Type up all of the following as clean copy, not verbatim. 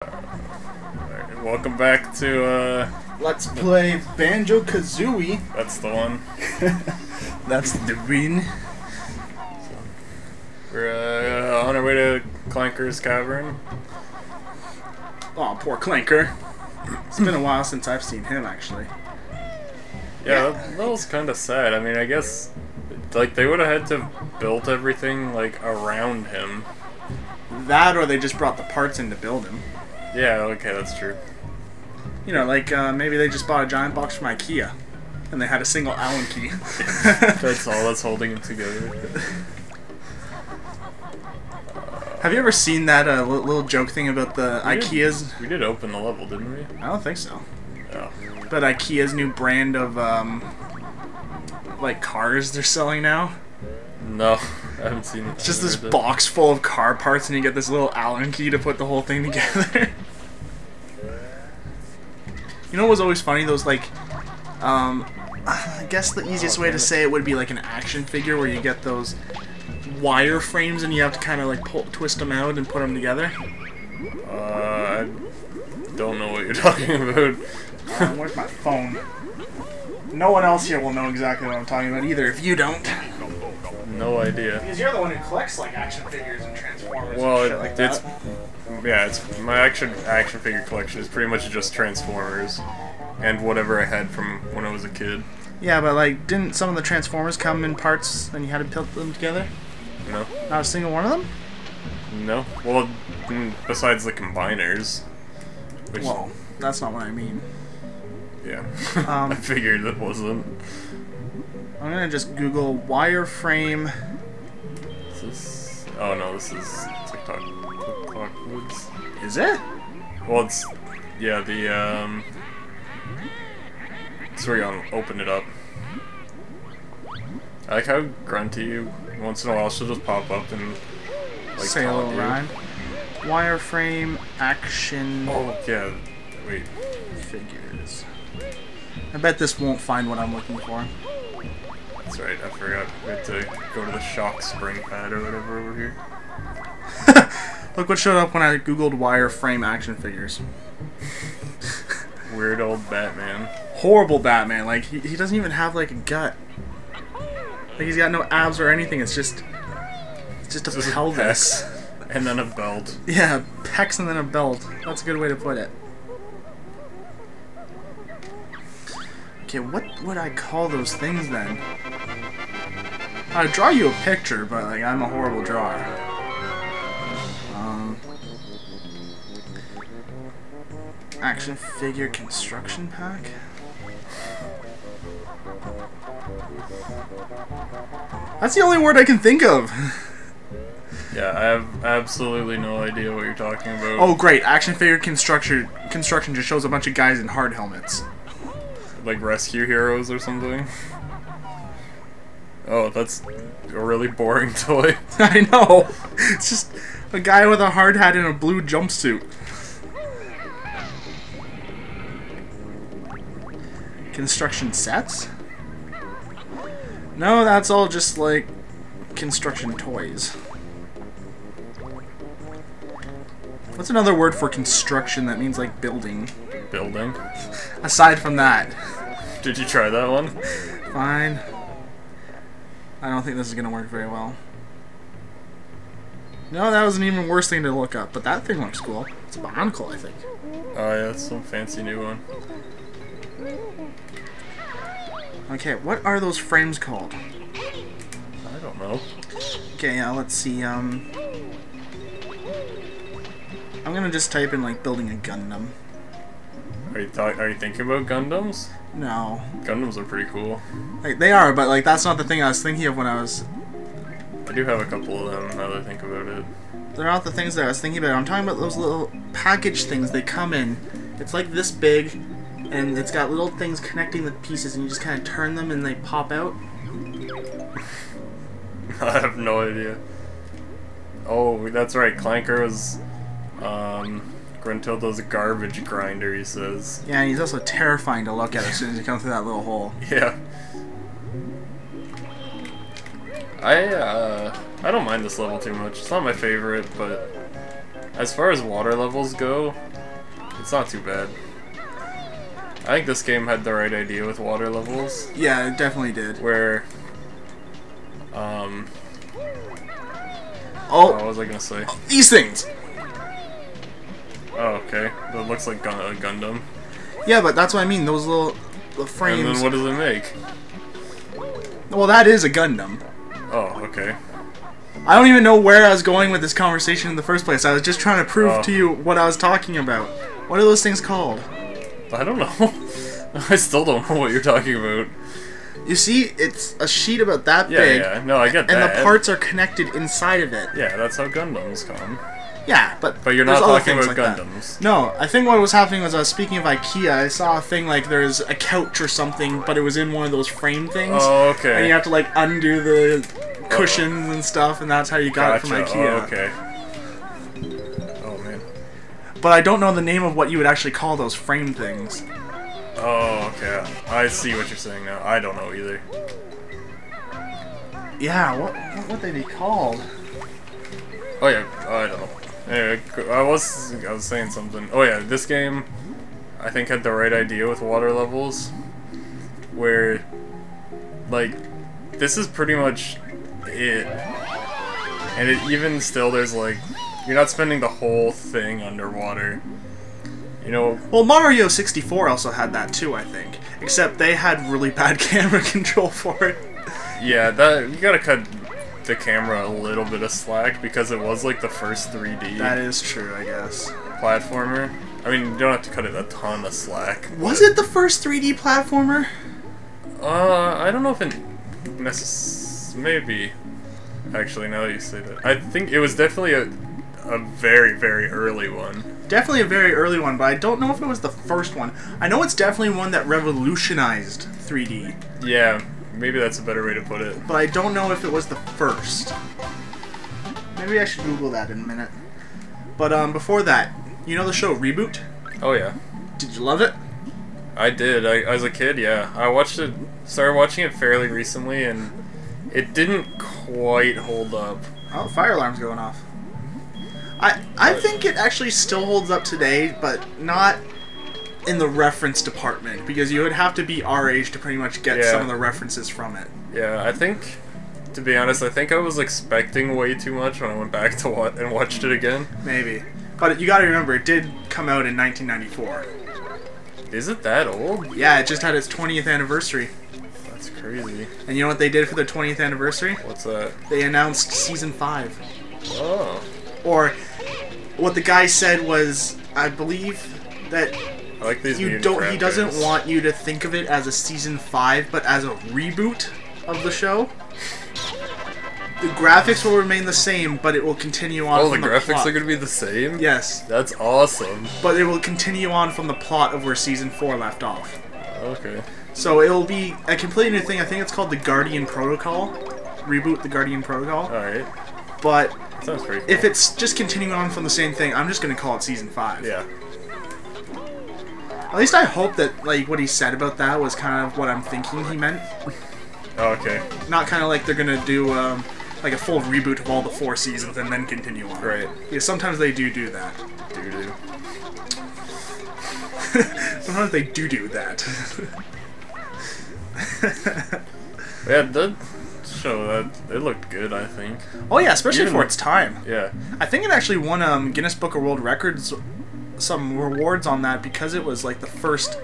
Alright, welcome back to, Let's play Banjo Kazooie. that's the one. That's the win. We're, on our way to Clanker's Cavern. Oh, poor Clanker. It's been a while since I've seen him, actually. Yeah, that was kind of sad. I mean, I guess, like, they would have had to have built everything, like, around him. That, or they just brought the parts in to build him. Yeah, okay, that's true. You know, like, maybe they just bought a giant box from IKEA, and they had a single Allen key. That's all that's holding it together. Have you ever seen that little joke thing about the IKEA's... We did open the level, didn't we? I don't think so. Oh. But IKEA's new brand of, like, cars they're selling now. No, I haven't seen it. It's just this box full of car parts, and you get this little Allen key to put the whole thing together. You know what was always funny? Those, like, I guess the easiest way to say it would be like an action figure where you get those wire frames and you have to kind of like twist them out and put them together. I don't know what you're talking about. Where's my phone? No one else here will know exactly what I'm talking about either if you don't. No idea. Because you're the one who collects like action figures and Transformers Well, and shit like that. it's my action figure collection is pretty much just Transformers and whatever I had from when I was a kid. Yeah, but like, didn't some of the Transformers come in parts and you had to put them together? No. Not a single one of them? No. Well, besides the combiners. Which, Well, that's not what I mean. yeah. I figured it wasn't. I'm gonna just Google wireframe. Is this? Oh no, this is TikTok Woods. Is it? Well, it's yeah the it's where you open it up. I like how grunty once in a while she'll just pop up and like say a little you. rhyme. Wireframe action Oh yeah, wait. figures. I bet this won't find what I'm looking for. That's right, I forgot. We had to go to the shock spring pad or whatever over here. Look what showed up when I googled wireframe action figures. Weird old Batman. Horrible Batman. Like he doesn't even have like a gut. Like he's got no abs or anything. It's just a pelvis. And then a belt. Yeah, pecs and then a belt. That's a good way to put it. Okay, what would I call those things then? I'd draw you a picture, but like I'm a horrible drawer. Action figure construction pack? That's the only word I can think of. Yeah, I have absolutely no idea what you're talking about. Oh great, action figure construction just shows a bunch of guys in hard helmets. Like rescue heroes or something? Oh, that's a really boring toy. I know. It's just a guy with a hard hat and a blue jumpsuit. Construction sets? No, that's all just like construction toys. What's another word for construction that means like building? Building? Aside from that. Did you try that one? Fine. I don't think this is gonna work very well. No, that was an even worse thing to look up, but that thing looks cool. It's a Bionicle, I think. Oh yeah, that's some fancy new one. Okay, what are those frames called? I don't know. Okay, let's see, I'm gonna just type in, like, building a Gundam. Are you thinking about Gundams? No. Gundams are pretty cool. Like, they are, but, like, that's not the thing I was thinking of when I was... I do have a couple of them now that I think about it. They're not the things that I was thinking about. I'm talking about those little package things they come in. It's like this big, and it's got little things connecting the pieces, and you just kind of turn them and they pop out. I have no idea. Oh, that's right. Clanker was, Gruntilda's garbage grinder, he says. Yeah, and he's also terrifying to look at as soon as you come through that little hole. Yeah. I don't mind this level too much. It's not my favorite, but as far as water levels go, It's not too bad. I think this game had the right idea with water levels. Yeah, it definitely did. Where, oh, what was I gonna say? These things! Oh, okay. That looks like a Gundam. Yeah, but that's what I mean, those little frames. And then what does it make? Well, that is a Gundam. Oh, okay. I don't even know where I was going with this conversation in the first place. I was just trying to prove to you what I was talking about. What are those things called? I don't know. I still don't know what you're talking about. You see, it's a sheet about that Yeah, big. yeah. No, I get that. And the parts are connected inside of it. Yeah, that's how Gundams come. Yeah, but you're not talking about Gundams. No, I think what was happening was I was speaking of IKEA. I saw a thing like there's a couch or something, but it was in one of those frame things. Oh, okay. And you have to like undo the cushions and stuff, and that's how you got it from IKEA. Oh, okay. Oh, man. But I don't know the name of what you would actually call those frame things. Oh, okay. I see what you're saying now. I don't know either. Yeah, what would they be called? Oh, yeah. I don't know. Anyway, I was saying something. Oh, yeah. This game, I think, had the right idea with water levels. Where, like, this is pretty much it. And even still, there's, like, you're not spending the whole thing underwater. You know, well, Mario 64 also had that too, I think. Except they had really bad camera control for it. Yeah, you gotta cut the camera a little bit of slack because it was like the first 3D. That is true, I guess. Platformer. I mean, you don't have to cut it a ton of slack. Was it the first 3D platformer? I don't know if it maybe. Actually, now that you say that, I think it was definitely a very, very early one. Definitely a very early one, but I don't know if it was the first one. I know it's definitely one that revolutionized 3D. Yeah, maybe that's a better way to put it. But I don't know if it was the first. Maybe I should Google that in a minute. But before that, you know the show Reboot? Oh yeah. Did you love it? I did. As a kid, yeah. I started watching it fairly recently, and it didn't quite hold up. Oh, fire alarm's going off. I think it actually still holds up today, but not in the reference department, because you would have to be our age to pretty much get some of the references from it. Yeah, I think, to be honest, I think I was expecting way too much when I went back to and watched it again. Maybe. But you gotta remember, it did come out in 1994. Is it that old? Yeah, it just had its 20th anniversary. That's crazy. And you know what they did for their 20th anniversary? What's that? They announced Season 5. Oh. Or, what the guy said was, I believe that I like these he doesn't want you to think of it as a Season 5, but as a reboot of the show. The graphics will remain the same, but it will continue on from the plot. Oh, the graphics are going to be the same? Yes. That's awesome. But it will continue on from the plot of where Season 4 left off. Okay. So it'll be a completely new thing. I think it's called the Guardian Protocol. Reboot the Guardian Protocol. Alright. But sounds pretty cool. If it's just continuing on from the same thing, I'm just going to call it Season 5. Yeah. At least I hope that, like, what he said about that was kind of what I'm thinking he meant. Oh, okay. Not kind of like they're going to do, like, a full reboot of all the 4 seasons and then continue on. Right. Because sometimes they do that. Do. Sometimes they do that. Yeah, that show, it looked good, I think. Oh yeah, especially for its time. Yeah. I think it actually won Guinness Book of World Records some rewards on that because it was like the first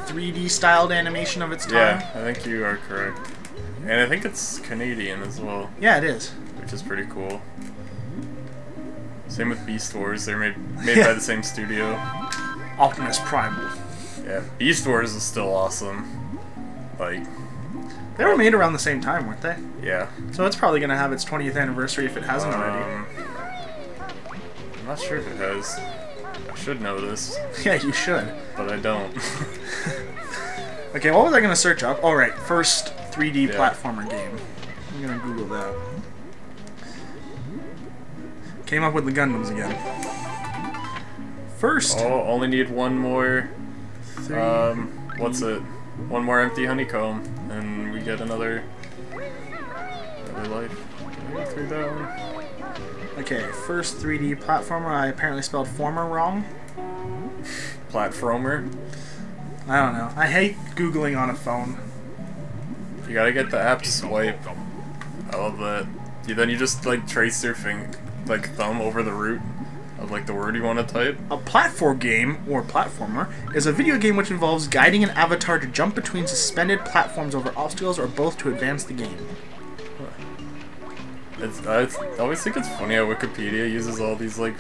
3D styled animation of its time. Yeah, I think you are correct. And I think it's Canadian as well. Yeah, it is. Which is pretty cool. Same with Beast Wars, they're made by the same studio. Optimus Primal. Yeah, Beast Wars is still awesome. Like, they were made around the same time, weren't they? Yeah. So it's probably going to have its 20th anniversary if it hasn't already. I'm not sure if it has. I should know this. Yeah, you should. But I don't. Okay, what was I going to search up? Oh, right. First 3D platformer game. I'm going to Google that. Came up with the Gundams again. First. Oh, only need one more. What's it? One more empty honeycomb, and we get another life. Through that one. Okay, first 3D platformer. I apparently spelled former wrong. platformer. I don't know. I hate Googling on a phone. You gotta get the app swipe. I love that. Then you just like trace your thumb over the root of like the word you want to type. A platform game, or platformer, is a video game which involves guiding an avatar to jump between suspended platforms over obstacles or both to advance the game. I always think it's funny how Wikipedia uses all these like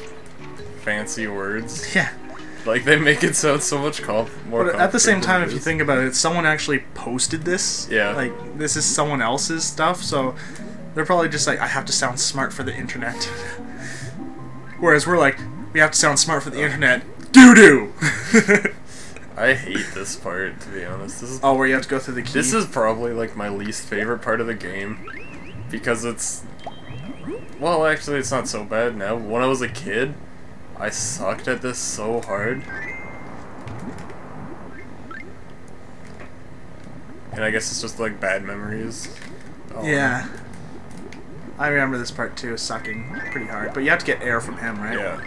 fancy words. Yeah. Like they make it sound so much more. But at the same time, if you think about it, someone actually posted this. Yeah. Like this is someone else's stuff, so they're probably just like, I have to sound smart for the internet. Whereas we're like, we have to sound smart for the internet. Doo-doo! I hate this part, to be honest. This is, oh, where you have to go through the key? This is probably like my least favorite part of the game. Because it's... Well, actually, it's not so bad now. When I was a kid, I sucked at this so hard. And I guess it's just like bad memories. Oh, yeah. I remember this part too, sucking pretty hard. But you have to get air from him, right? Yeah.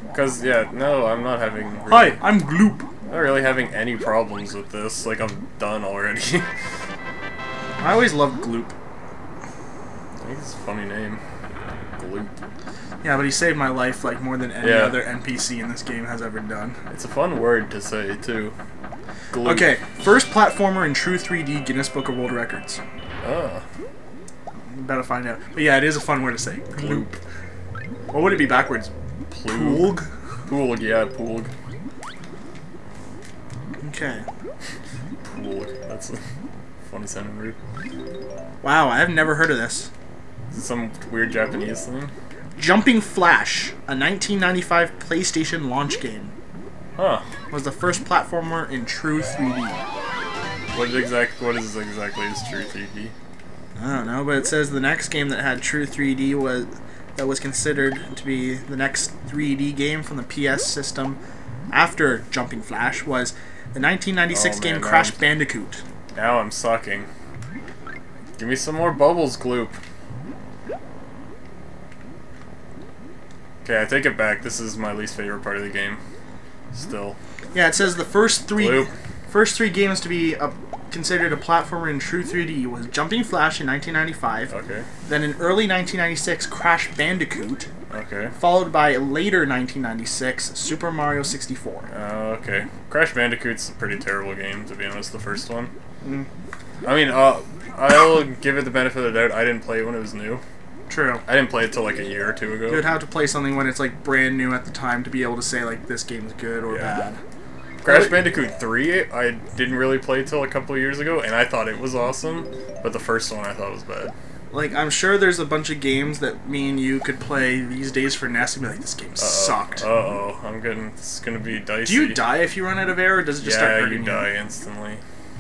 Because, yeah, no, I'm not having... Really, Hi, I'm Gloop. not really having any problems with this. Like, I'm done already. I always loved Gloop. I think it's a funny name. Gloop. Yeah, but he saved my life like more than any other NPC in this game has ever done. It's a fun word to say, too. Gloop. Okay, first platformer in true 3D Guinness Book of World Records. Ah. Better find out. But yeah, it is a fun word to say. Gloop. What would it be backwards? Poolg? Poolg, yeah, Poolg. Okay. Poolg. That's a funny sounding word. Wow, I have never heard of this. Is it some weird Japanese thing? Jumping Flash, a 1995 PlayStation launch game. Huh. Was the first platformer in true 3D. What is exactly is true 3D? I don't know, but it says the next game that had true 3D was considered to be the next 3D game from the PS system after Jumping Flash was the 1996 game Crash Bandicoot. Now I'm sucking. Give me some more bubbles, Gloop. Okay, I take it back. This is my least favorite part of the game. Still. Yeah, it says the first three Gloop. games to be considered a platformer in true 3D was Jumping Flash in 1995. Okay. Then in early 1996, Crash Bandicoot. Okay. Followed by later 1996, Super Mario 64. Okay. Crash Bandicoot's a pretty terrible game, to be honest, the first one. Mm. I mean, I'll give it the benefit of the doubt. I didn't play it when it was new. True. I didn't play it till like a year or two ago. You would have to play something when it's like brand new at the time to be able to say like this game's good or bad. Crash Bandicoot 3, I didn't really play till a couple of years ago, and I thought it was awesome, but the first one I thought was bad. Like, I'm sure there's a bunch of games that me and you could play these days for NES and be like, this game sucked. Uh-oh, it's gonna be dicey. Do you die if you run out of air, or does it just start hurting you? Yeah, you die instantly.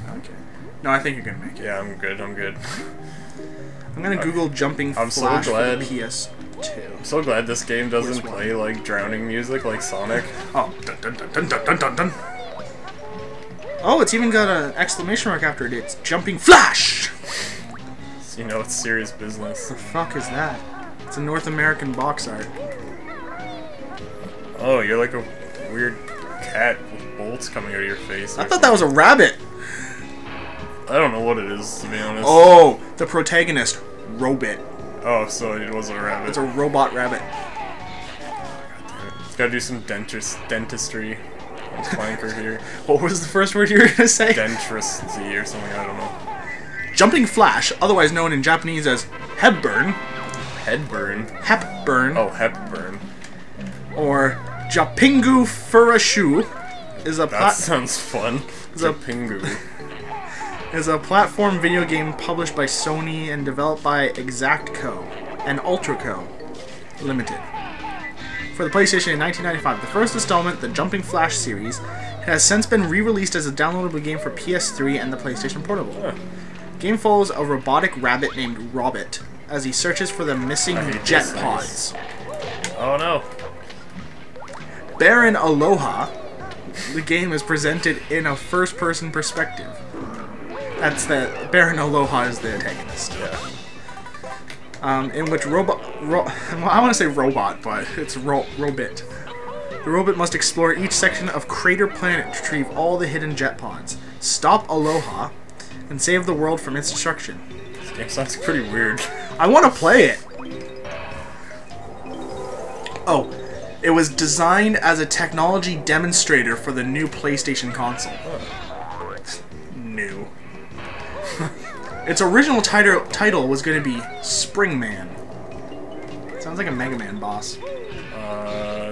Okay. No, I think you're gonna make it. Yeah, I'm good. I'm gonna Google Jumping Flash for the PS2. I'm so glad this game doesn't play, like, drowning music like Sonic. Oh, dun dun dun dun dun dun dun dun. Oh, it's even got an exclamation mark after it. It's Jumping Flash! So you know it's serious business. The fuck is that? It's a North American box art. Oh, you're like a weird cat with bolts coming out of your face. I thought that was a rabbit! I don't know what it is, to be honest. Oh, the protagonist, Robit. Oh, so it was a rabbit. It's a robot rabbit. It's gotta do some dentistry. Clanker here. What was the first word you were gonna say? Dentistry or something, I don't know. Jumping Flash, otherwise known in Japanese as Hepburn. Hepburn? Hepburn. Oh, Hepburn. Or Japingu Furashu is a that sounds fun. Japingu. Is a platform video game published by Sony and developed by Exactco and Ultraco Limited. For the PlayStation in 1995, the first installment, the Jumping Flash series, has since been re-released as a downloadable game for PS3 and the PlayStation Portable. The game follows a robotic rabbit named Robit as he searches for the missing jet pods. Oh no. Baron Aloha, the game is presented in a first-person perspective. That's the Baron Aloha is the antagonist. Yeah. In which well, I want to say robot, but it's Robit. The robot must explore each section of Crater Planet to retrieve all the hidden jet pods, stop Aloha, and save the world from its destruction. This game sounds pretty weird. I want to play it! Oh, it was designed as a technology demonstrator for the new PlayStation console. New. Its original title was going to be Springman. Sounds like a Mega Man boss.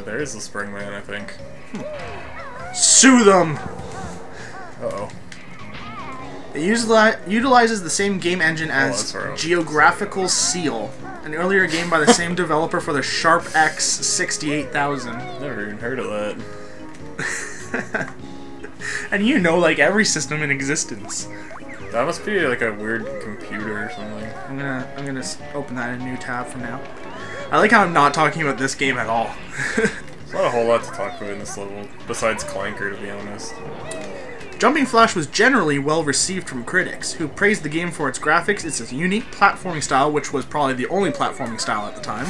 There is a Springman, I think. Sue them! Uh-oh. It utilizes the same game engine as Geographical Seal, an earlier game by the same developer for the Sharp X 68000. Never even heard of that. And you know, like, every system in existence. That must be like a weird computer or something. I'm gonna open that in a new tab from now. I like how I'm not talking about this game at all. There's not a whole lot to talk about in this level, besides Clanker, to be honest. Jumping Flash was generally well received from critics, who praised the game for its graphics, its unique platforming style, which was probably the only platforming style at the time.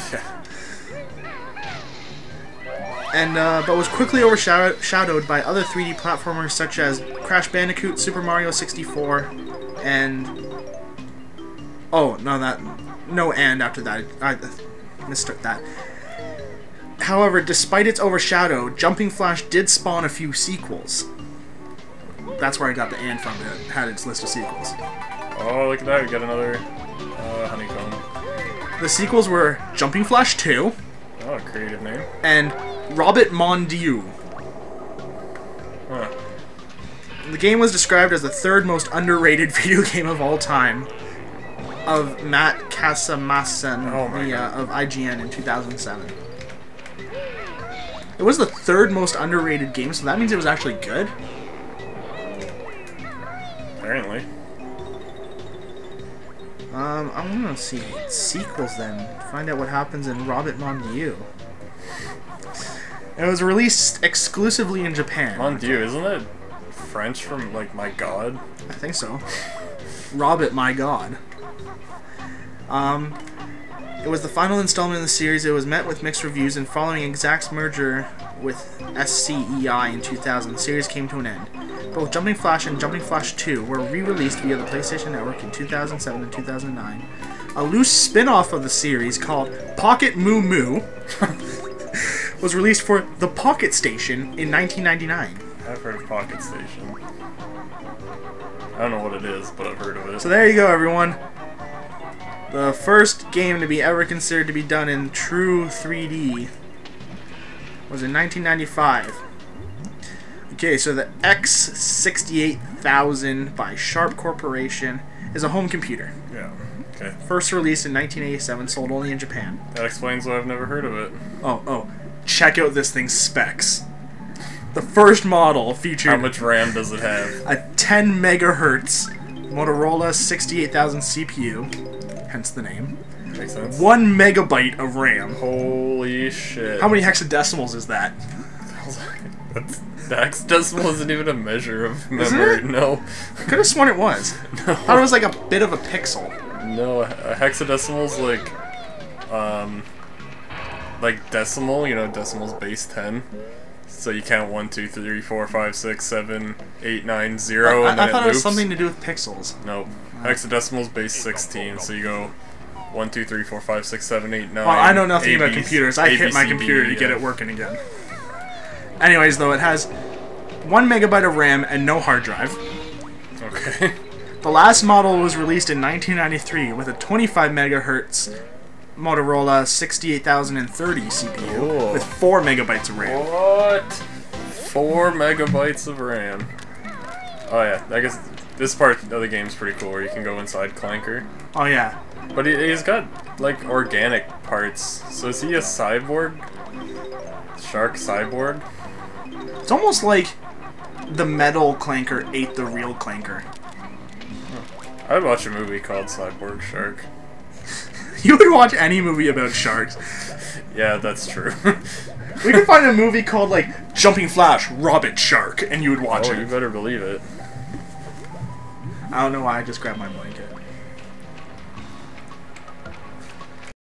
And but was quickly overshadowed by other 3D platformers such as Crash Bandicoot, Super Mario 64, and after that. I mistook that. However, despite its overshadow, Jumping Flash did spawn a few sequels. That's where I got the "and" from. It had its list of sequels. Oh, look at that! We got another honeycomb. The sequels were Jumping Flash 2. Oh, creative name. And Robot Mon Dieu. Huh. The game was described as the third most underrated video game of all time, of Matt Casamassen of IGN in 2007. It was the third most underrated game, so that means it was actually good? Apparently. I'm gonna see sequels then. Find out what happens in Robot Mon Dieu. It was released exclusively in Japan. Mon Dieu, isn't it French from, like, my god? I think so. Robot My God. It was the final installment in the series. It was met with mixed reviews, and following Exact's merger with SCEI in 2000, the series came to an end. Both Jumping Flash and Jumping Flash 2 were re-released via the PlayStation Network in 2007 and 2009. A loose spin-off of the series called Pocket Moo Moo was released for the Pocket Station in 1999. I've heard of Pocket Station. I don't know what it is, but I've heard of it. So there you go, everyone. The first game to be ever considered to be done in true 3D was in 1995. Okay, so the X68000 by Sharp Corporation is a home computer. Yeah, okay. First released in 1987, sold only in Japan. That explains why I've never heard of it. Oh, check out this thing's specs. The first model featured... How much RAM does it have? A 10 megahertz Motorola 68000 CPU, hence the name. Makes sense. 1 megabyte of RAM. Holy shit. How many hexadecimals is that? The hexadecimal isn't even a measure of memory. Isn't it? No. I could have sworn it was. No. I thought it was like a bit of a pixel. No, a hexadecimal's like decimal, you know, decimal's base 10. So you count 1, 2, 3, 4, 5, 6, 7, 8, 9, 0, and then I thought it was loops. something to do with pixels. Nope. Hexadecimal's base 16, so you go 1, 2, 3, 4, 5, 6, 7, 8, 9. Well, I know nothing about computers. I hit my ABCD, computer to get it working again. Anyways, though, it has 1 megabyte of RAM and no hard drive. Okay. The last model was released in 1993 with a 25 megahertz Motorola 68030 CPU Cool. with 4 megabytes of RAM. What? 4 megabytes of RAM. Oh yeah, I guess this part of the game's pretty cool where you can go inside Clanker. Oh yeah. But he's got, like, organic parts. So is he a cyborg? Shark cyborg? It's almost like the metal Clanker ate the real Clanker. I'd watch a movie called Cyborg Shark. You would watch any movie about sharks. Yeah, that's true. We could find a movie called, like, Jumping Flash, Robot Shark, and you would watch it. You better believe it. I don't know why I just grabbed my blanket.